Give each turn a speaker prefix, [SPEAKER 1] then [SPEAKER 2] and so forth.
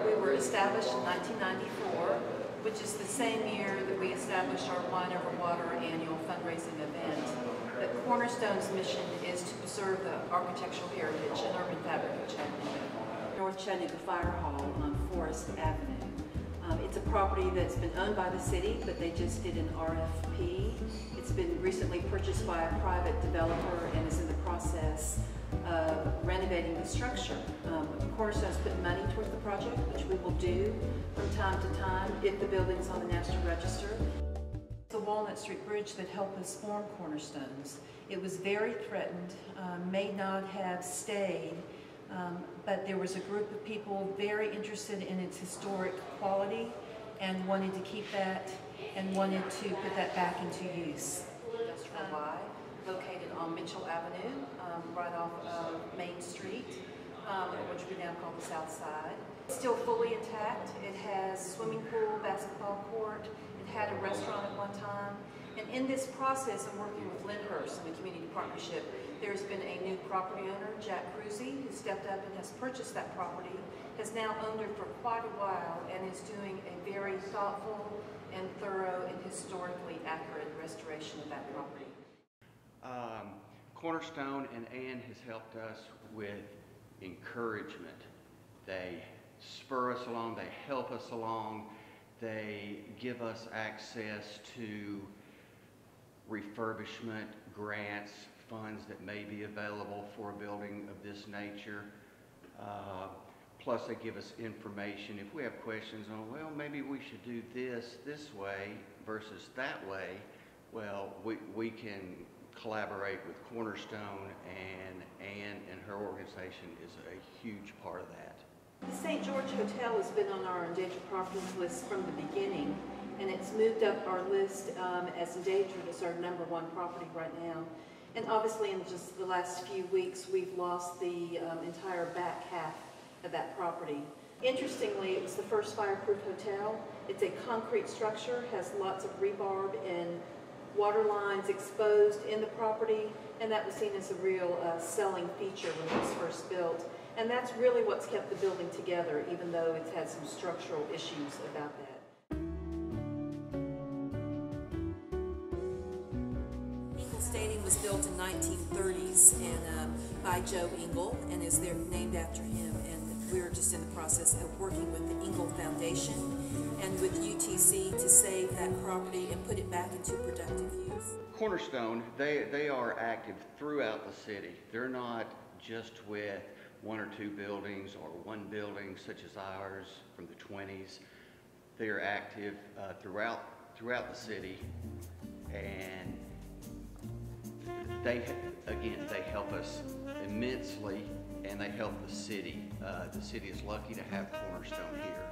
[SPEAKER 1] We were established in 1994, which is the same year that we established our Wine Over Water annual fundraising event. But Cornerstone's mission is to preserve the architectural heritage and urban fabric of Chattanooga. North Chattanooga Fire Hall on Forest Avenue. It's a property that's been owned by the city, but they just did an RFP. It's been recently purchased by a private developer and is in the process of renovating the structure. Cornerstone's put money towards the project, which we will do from time to time if the building's on the National Register. The Walnut Street Bridge that helped us form Cornerstones. It was very threatened, may not have stayed, but there was a group of people very interested in its historic quality and wanted to keep that and wanted to put that back into use. Industrial Y, located on Mitchell Avenue, right off of Main Street, which we now call the South Side. It's still fully intact. It has swimming pool, basketball court. It had a restaurant at one time. And in this process of working with Lyndhurst and the community partnership, there's been a new property owner, Jack Cruzy, who stepped up and has purchased that property, has now owned it for quite a while, and is doing a very thoughtful and thorough and historically accurate restoration of that property.
[SPEAKER 2] Cornerstone and Ann has helped us with encouragement. They spur us along, they help us along, they give us access to refurbishment grants, funds that may be available for a building of this nature. Plus they give us information. If we have questions on, well, maybe we should do this way versus that way, well, we can collaborate with Cornerstone, and Ann and her organization is a huge part of that.
[SPEAKER 1] The St. George Hotel has been on our endangered properties list from the beginning, and it's moved up our list as endangered as our #1 property right now. And obviously in just the last few weeks we've lost the entire back half of that property. Interestingly, it was the first fireproof hotel. It's a concrete structure, has lots of rebarb and water lines exposed in the property, and that was seen as a real selling feature when it was first built. And that's really what's kept the building together, even though it's had some structural issues about that. Ingle Stadium was built in 1930s and by Joe Ingle, and is there named after him. And we're just in the process of working with the Ingle Foundation and with UTC to save that property and put it back into productive use.
[SPEAKER 2] Cornerstone, they are active throughout the city. They're not just with 1 or 2 buildings or one building such as ours from the 20s. They are active throughout the city, and they help us immensely, and they help the city. The city is lucky to have Cornerstone here.